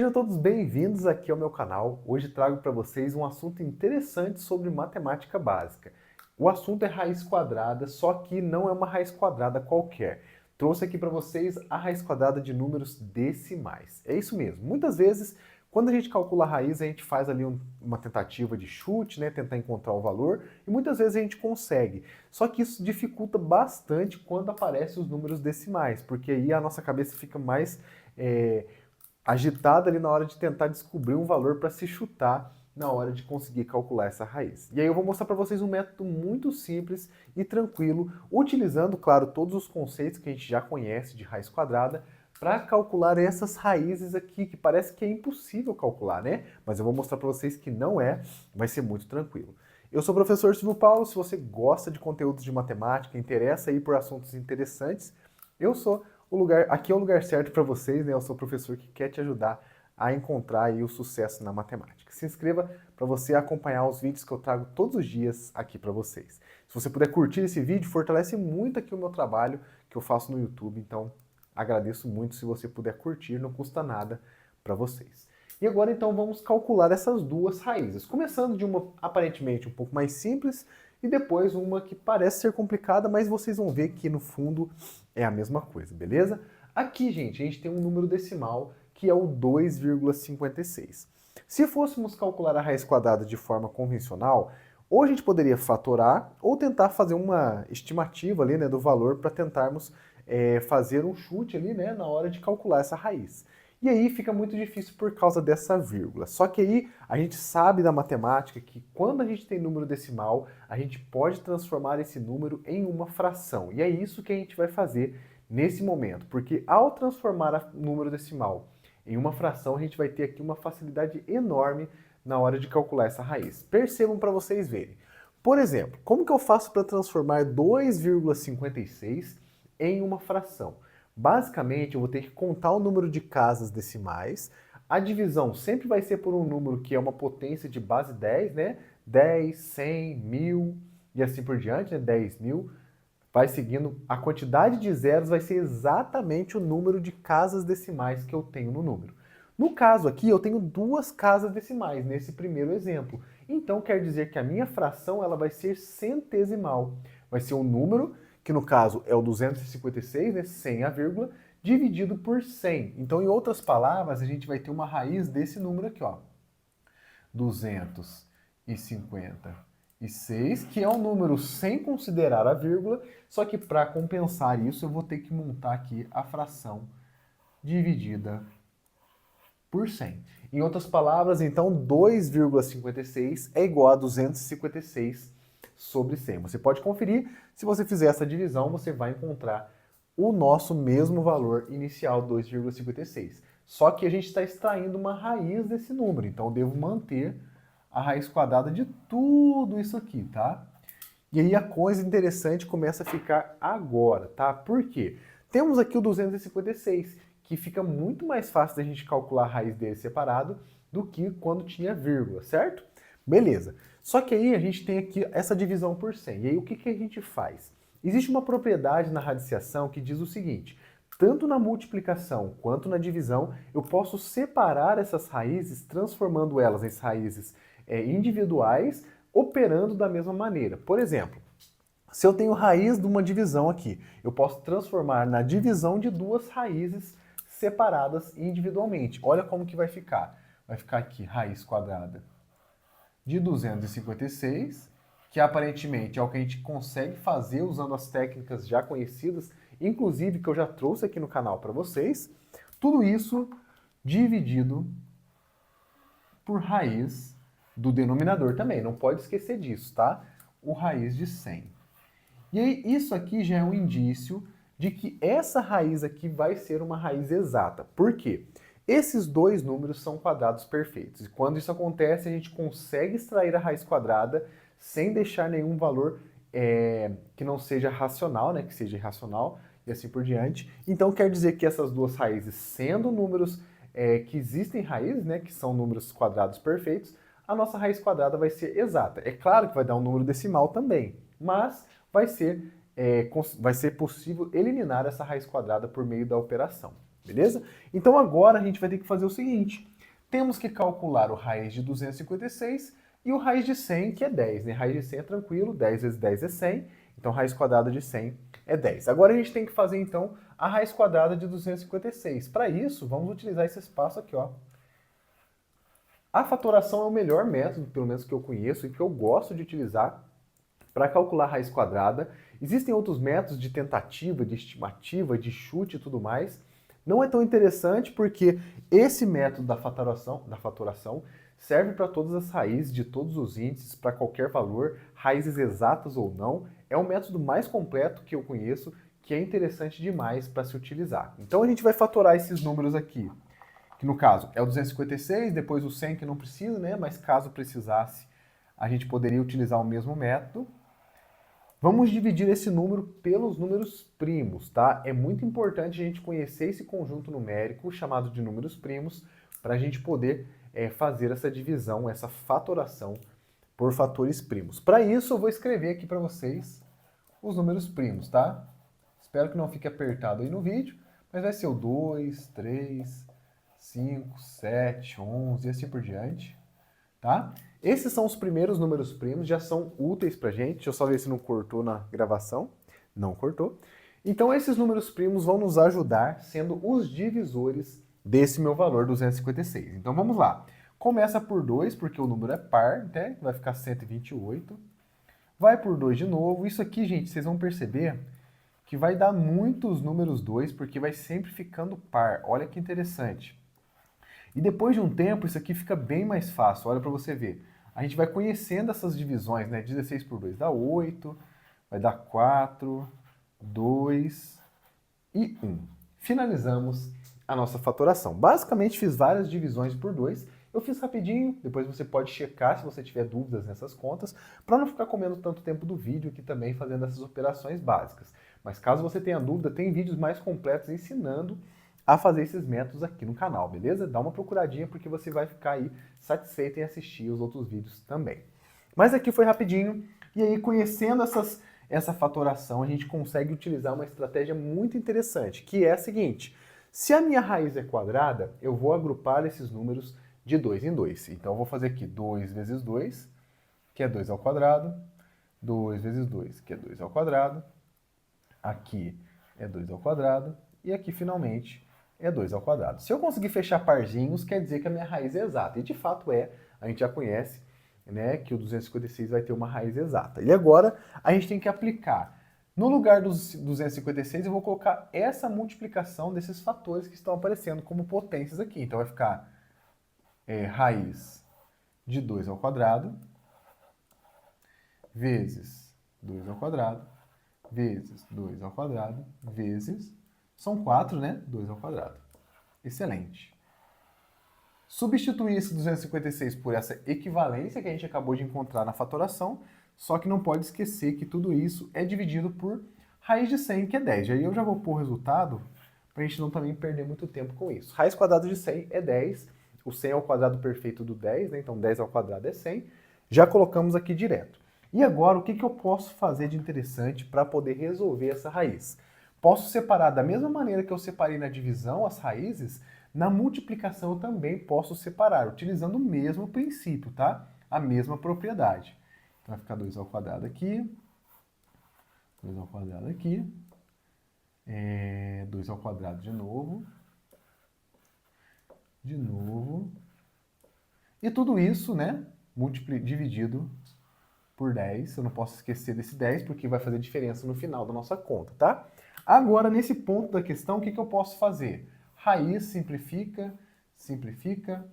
Sejam todos bem-vindos aqui ao meu canal. Hoje trago para vocês um assunto interessante sobre matemática básica. O assunto é raiz quadrada, só que não é uma raiz quadrada qualquer. Trouxe aqui para vocês a raiz quadrada de números decimais. É isso mesmo. Muitas vezes, quando a gente calcula a raiz, a gente faz ali uma tentativa de chute, né, tentar encontrar o valor, e muitas vezes a gente consegue. Só que isso dificulta bastante quando aparecem os números decimais, porque aí a nossa cabeça fica mais agitada ali na hora de tentar descobrir um valor para se chutar na hora de conseguir calcular essa raiz. E aí eu vou mostrar para vocês um método muito simples e tranquilo, utilizando, claro, todos os conceitos que a gente já conhece de raiz quadrada, para calcular essas raízes aqui, que parece que é impossível calcular, né? Mas eu vou mostrar para vocês que não é, vai ser muito tranquilo. Eu sou o professor Silvio Paulo, se você gosta de conteúdos de matemática, interessa aí por assuntos interessantes, eu sou aqui é o lugar certo para vocês, né? Eu sou o professor que quer te ajudar a encontrar aí o sucesso na matemática. Se inscreva para você acompanhar os vídeos que eu trago todos os dias aqui para vocês. Se você puder curtir esse vídeo, fortalece muito aqui o meu trabalho que eu faço no YouTube, então agradeço muito se você puder curtir, não custa nada para vocês. E agora então vamos calcular essas duas raízes, começando de uma aparentemente um pouco mais simples e depois uma que parece ser complicada, mas vocês vão ver que no fundo é a mesma coisa, beleza? Aqui, gente, a gente tem um número decimal que é o 2,56. Se fôssemos calcular a raiz quadrada de forma convencional, ou a gente poderia fatorar ou tentar fazer uma estimativa ali, né, do valor para tentarmos fazer um chute ali, né, na hora de calcular essa raiz. E aí fica muito difícil por causa dessa vírgula. Só que aí a gente sabe da matemática que quando a gente tem número decimal, a gente pode transformar esse número em uma fração. E é isso que a gente vai fazer nesse momento, porque ao transformar o número decimal em uma fração, a gente vai ter aqui uma facilidade enorme na hora de calcular essa raiz. Percebam para vocês verem. Por exemplo, como que eu faço para transformar 2,56 em uma fração? Basicamente, eu vou ter que contar o número de casas decimais. A divisão sempre vai ser por um número que é uma potência de base 10, né? 10, 100, 1000 e assim por diante, né? 10.000. Vai seguindo, a quantidade de zeros vai ser exatamente o número de casas decimais que eu tenho no número. No caso aqui, eu tenho duas casas decimais nesse primeiro exemplo. Então, quer dizer que a minha fração ela vai ser centesimal. Vai ser um número, que no caso é o 256, né, sem a vírgula, dividido por 100. Então, em outras palavras, a gente vai ter uma raiz desse número aqui, ó. 256, que é um número sem considerar a vírgula, só que para compensar isso eu vou ter que montar aqui a fração dividida por 100. Em outras palavras, então, 2,56 é igual a 256 sobre 100. Você pode conferir, se você fizer essa divisão, você vai encontrar o nosso mesmo valor inicial, 2,56. Só que a gente está extraindo uma raiz desse número, então eu devo manter a raiz quadrada de tudo isso aqui, tá? E aí a coisa interessante começa a ficar agora, tá? Por quê? Temos aqui o 256, que fica muito mais fácil da gente calcular a raiz dele separado do que quando tinha vírgula, certo? Beleza. Só que aí a gente tem aqui essa divisão por 100. E aí o que a gente faz? Existe uma propriedade na radiciação que diz o seguinte: tanto na multiplicação quanto na divisão, eu posso separar essas raízes, transformando elas em raízes individuais, operando da mesma maneira. Por exemplo, se eu tenho raiz de uma divisão aqui, eu posso transformar na divisão de duas raízes separadas individualmente. Olha como que vai ficar. Vai ficar aqui raiz quadrada de 256, que aparentemente é o que a gente consegue fazer usando as técnicas já conhecidas, inclusive que eu já trouxe aqui no canal para vocês. Tudo isso dividido por raiz do denominador também, não pode esquecer disso, tá? O raiz de 100. E aí, isso aqui já é um indício de que essa raiz aqui vai ser uma raiz exata. Por quê? Esses dois números são quadrados perfeitos. E quando isso acontece, a gente consegue extrair a raiz quadrada sem deixar nenhum valor que não seja racional, né? Que seja irracional e assim por diante. Então quer dizer que essas duas raízes, sendo números que existem raízes, né? Que são números quadrados perfeitos, a nossa raiz quadrada vai ser exata. É claro que vai dar um número decimal também, mas vai ser possível eliminar essa raiz quadrada por meio da operação, beleza? Então agora a gente vai ter que fazer o seguinte: Temos que calcular o raiz de 256 e o raiz de 100, que é 10, né? Raiz de 100 é tranquilo, 10 vezes 10 é 100, então raiz quadrada de 100 é 10. Agora a gente tem que fazer, então, a raiz quadrada de 256. Para isso, vamos utilizar esse espaço aqui, ó. A fatoração é o melhor método, pelo menos que eu conheço e que eu gosto de utilizar para calcular a raiz quadrada. Existem outros métodos de tentativa, de estimativa, de chute e tudo mais. Não é tão interessante porque esse método da fatoração serve para todas as raízes de todos os índices, para qualquer valor, raízes exatas ou não. É o método mais completo que eu conheço, que é interessante demais para se utilizar. Então a gente vai fatorar esses números aqui, que no caso é o 256, depois o 100 que não precisa, né? Mas caso precisasse, a gente poderia utilizar o mesmo método. Vamos dividir esse número pelos números primos, tá? É muito importante a gente conhecer esse conjunto numérico chamado de números primos para a gente poder fazer essa divisão, essa fatoração por fatores primos. Para isso, eu vou escrever aqui para vocês os números primos, tá? Espero que não fique apertado aí no vídeo, mas vai ser o 2, 3, 5, 7, 11 e assim por diante, tá? Esses são os primeiros números primos, já são úteis pra gente. Deixa eu só ver se não cortou na gravação. Não cortou. Então esses números primos vão nos ajudar sendo os divisores desse meu valor 256. Então vamos lá. Começa por 2, porque o número é par, né? Vai ficar 128. Vai por 2 de novo. Isso aqui, gente, vocês vão perceber que vai dar muitos números 2, porque vai sempre ficando par. Olha que interessante. E depois de um tempo, isso aqui fica bem mais fácil. Olha para você ver. A gente vai conhecendo essas divisões, né? 16 por 2 dá 8, vai dar 4, 2 e 1. Finalizamos a nossa fatoração. Basicamente, fiz várias divisões por 2. Eu fiz rapidinho, depois você pode checar se você tiver dúvidas nessas contas, para não ficar comendo tanto tempo do vídeo aqui também fazendo essas operações básicas. Mas caso você tenha dúvida, tem vídeos mais completos ensinando a fazer esses métodos aqui no canal, beleza? Dá uma procuradinha porque você vai ficar aí satisfeito em assistir os outros vídeos também. Mas aqui foi rapidinho, e aí conhecendo essa fatoração, a gente consegue utilizar uma estratégia muito interessante, que é a seguinte: se a minha raiz é quadrada, eu vou agrupar esses números de 2 em 2. Então eu vou fazer aqui 2 vezes 2, que é 2 ao quadrado, 2 vezes 2, que é 2 ao quadrado, aqui é 2 ao quadrado, e aqui finalmente é 2 ao quadrado. Se eu conseguir fechar parzinhos, quer dizer que a minha raiz é exata. E de fato é, a gente já conhece, né, que o 256 vai ter uma raiz exata. E agora a gente tem que aplicar. No lugar dos 256, eu vou colocar essa multiplicação desses fatores que estão aparecendo como potências aqui. Então vai ficar raiz de 2 ao quadrado vezes 2 ao quadrado vezes 2 ao quadrado vezes... São 4, né? 2 ao quadrado. Excelente. Substituir esse 256 por essa equivalência que a gente acabou de encontrar na fatoração, só que não pode esquecer que tudo isso é dividido por raiz de 100, que é 10. E aí eu já vou pôr o resultado para a gente não também perder muito tempo com isso. Raiz quadrada de 100 é 10. O 100 é o quadrado perfeito do 10, né? Então 10 ao quadrado é 100. Já colocamos aqui direto. E agora, o que eu posso fazer de interessante para poder resolver essa raiz? Posso separar da mesma maneira que eu separei na divisão as raízes, na multiplicação eu também posso separar, utilizando o mesmo princípio, tá? A mesma propriedade. Então vai ficar 2 ao quadrado aqui, 2 ao quadrado aqui, 2 ao quadrado de novo, e tudo isso, né, dividido por 10, eu não posso esquecer desse 10 porque vai fazer diferença no final da nossa conta, tá? Agora, nesse ponto da questão, o que eu posso fazer? Raiz simplifica, simplifica,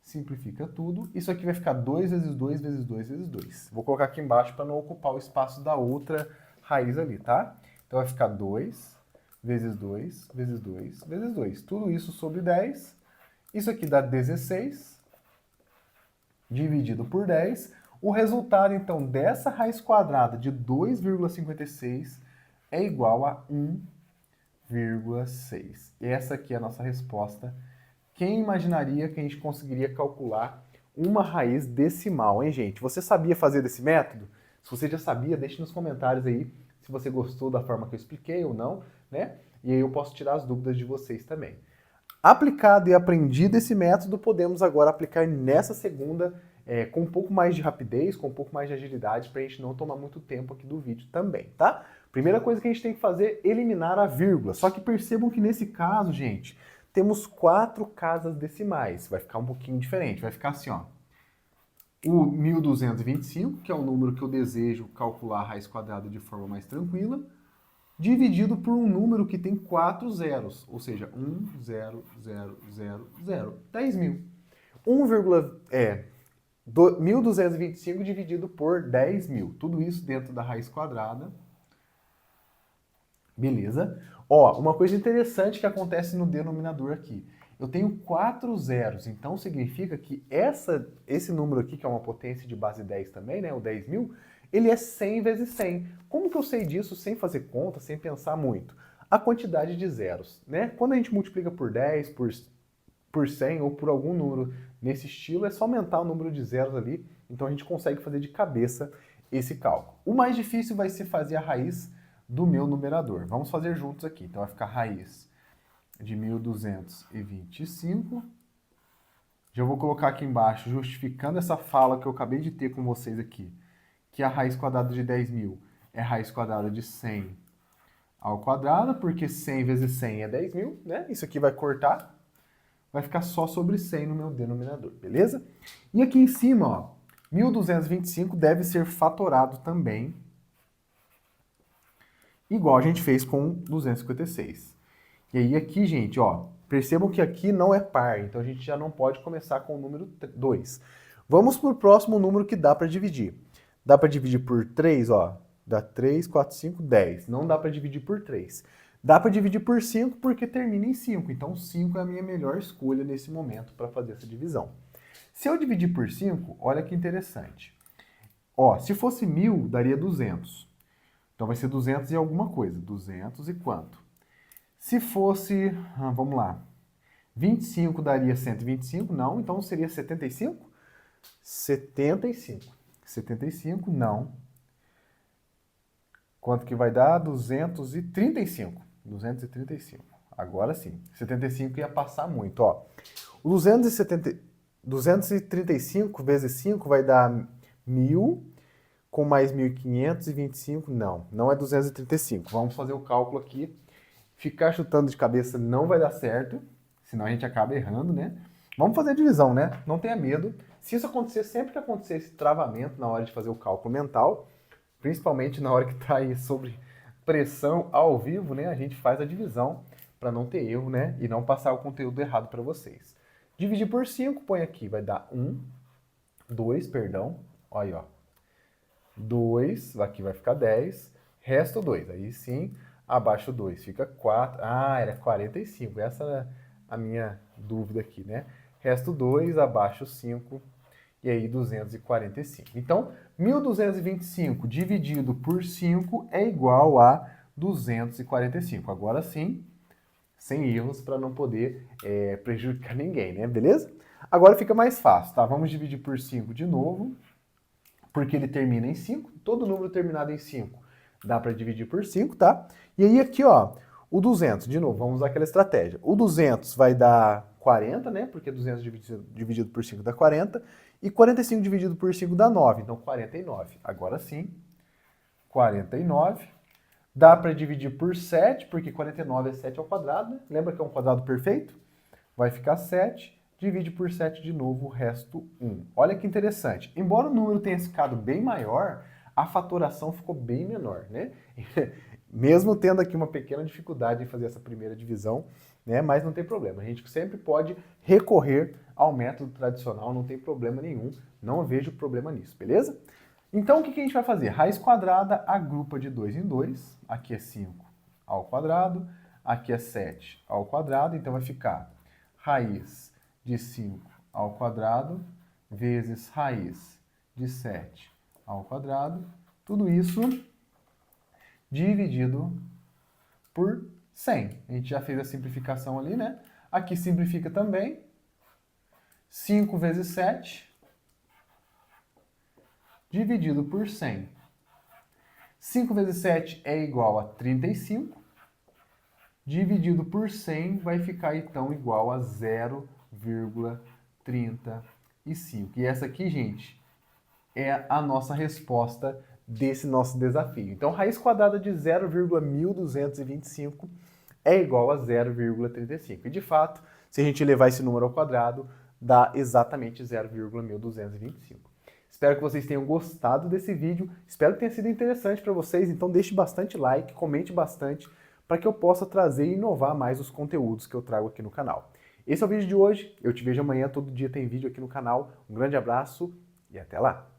simplifica tudo. Isso aqui vai ficar 2 vezes 2 vezes 2 vezes 2. Vou colocar aqui embaixo para não ocupar o espaço da outra raiz ali, tá? Então vai ficar 2 vezes 2 vezes 2 vezes 2. Tudo isso sobre 10. Isso aqui dá 16 dividido por 10. O resultado, então, dessa raiz quadrada de 2,56 é igual a 1,6. Essa aqui é a nossa resposta. Quem imaginaria que a gente conseguiria calcular uma raiz decimal, hein, gente? Você sabia fazer desse método? Se você já sabia, deixe nos comentários aí se você gostou da forma que eu expliquei ou não, né? E aí eu posso tirar as dúvidas de vocês também. Aplicado e aprendido esse método, podemos agora aplicar nessa segunda com um pouco mais de rapidez, com um pouco mais de agilidade, para a gente não tomar muito tempo aqui do vídeo também, tá? Primeira coisa que a gente tem que fazer é eliminar a vírgula. Só que percebam que nesse caso, gente, temos 4 casas decimais. Vai ficar um pouquinho diferente. Vai ficar assim, ó. O 1225, que é o número que eu desejo calcular a raiz quadrada de forma mais tranquila, dividido por um número que tem 4 zeros, ou seja, 1, 0, 0, 0, 0, 10.000. 1,1225 dividido por 10.000. Tudo isso dentro da raiz quadrada. Beleza? Ó, uma coisa interessante que acontece no denominador aqui. Eu tenho 4 zeros, então significa que esse número aqui, que é uma potência de base 10 também, né, o 10.000, ele é 100 vezes 100. Como que eu sei disso sem fazer conta, sem pensar muito? A quantidade de zeros, né? Quando a gente multiplica por 10, por 100 ou por algum número nesse estilo, é só aumentar o número de zeros ali, então a gente consegue fazer de cabeça esse cálculo. O mais difícil vai ser fazer a raiz do meu numerador. Vamos fazer juntos aqui. Então vai ficar raiz de 1225. Já vou colocar aqui embaixo, justificando essa fala que eu acabei de ter com vocês aqui, que a raiz quadrada de 10.000 é raiz quadrada de 100 ao quadrado, porque 100 vezes 100 é 10.000, né? Isso aqui vai cortar, vai ficar só sobre 100 no meu denominador, beleza? E aqui em cima, ó, 1225 deve ser fatorado também, igual a gente fez com 256. E aí aqui, gente, ó, percebam que aqui não é par, então a gente já não pode começar com o número 2. Vamos para o próximo número que dá para dividir. Dá para dividir por 3, ó, dá 3, 4, 5, 10. Não dá para dividir por 3. Dá para dividir por 5 porque termina em 5, então 5 é a minha melhor escolha nesse momento para fazer essa divisão. Se eu dividir por 5, olha que interessante. Ó, se fosse 1.000, daria 200. Então vai ser 200 e alguma coisa. 200 e quanto? Se fosse, vamos lá, 25 daria 125? Não, então seria 75? 75. 75, não. Quanto que vai dar? 235. 235. Agora sim. 75 ia passar muito, ó. O 235 vezes 5 vai dar 1.000, com mais 1.500 e 25, não é 235. Vamos fazer o cálculo aqui. Ficar chutando de cabeça não vai dar certo, senão a gente acaba errando, né? Vamos fazer a divisão, né? Não tenha medo. Se isso acontecer, sempre que acontecer esse travamento na hora de fazer o cálculo mental, principalmente na hora que está aí sobre pressão ao vivo, né? A gente faz a divisão para não ter erro, né? E não passar o conteúdo errado para vocês. Dividir por 5, põe aqui, vai dar 2, perdão. Olha aí, ó. 2, aqui vai ficar 10, resto 2. Aí sim, abaixo 2 fica 4. Ah, era 45. Essa é a minha dúvida aqui, né? Resto 2, abaixo 5, e aí 245. Então, 1.225 dividido por 5 é igual a 245. Agora sim, sem erros, para não poder prejudicar ninguém, né? Beleza? Agora fica mais fácil, tá? Vamos dividir por 5 de novo, porque ele termina em 5. Todo número terminado em 5 dá para dividir por 5, tá? E aí aqui, ó, o 200, de novo, vamos usar aquela estratégia. O 200 vai dar 40, né? Porque 200 dividido por 5 dá 40. E 45 dividido por 5 dá 9. Então, 49. Agora sim, 49. Dá para dividir por 7, porque 49 é 7 ao quadrado, né? Lembra que é um quadrado perfeito? Vai ficar 7. Divide por 7 de novo, o resto 1. Olha que interessante. Embora o número tenha ficado bem maior, a fatoração ficou bem menor, né? Mesmo tendo aqui uma pequena dificuldade em fazer essa primeira divisão, né? Mas não tem problema. A gente sempre pode recorrer ao método tradicional, não tem problema nenhum. Não vejo problema nisso, beleza? Então, o que a gente vai fazer? Raiz quadrada agrupa de 2 em 2. Aqui é 5 ao quadrado, aqui é 7 ao quadrado, então vai ficar raiz de 5 ao quadrado vezes raiz de 7 ao quadrado. Tudo isso dividido por 100. A gente já fez a simplificação ali, né? Aqui simplifica também. 5 vezes 7 dividido por 100. 5 vezes 7 é igual a 35. dividido por 100 vai ficar então igual a 0,35. E essa aqui, gente, é a nossa resposta desse nosso desafio. Então, raiz quadrada de 0,1225 é igual a 0,35. E de fato, se a gente levar esse número ao quadrado, dá exatamente 0,1225. Espero que vocês tenham gostado desse vídeo, espero que tenha sido interessante para vocês, então deixe bastante like, comente bastante, para que eu possa trazer e inovar mais os conteúdos que eu trago aqui no canal. Esse é o vídeo de hoje, eu te vejo amanhã, todo dia tem vídeo aqui no canal. Um grande abraço e até lá!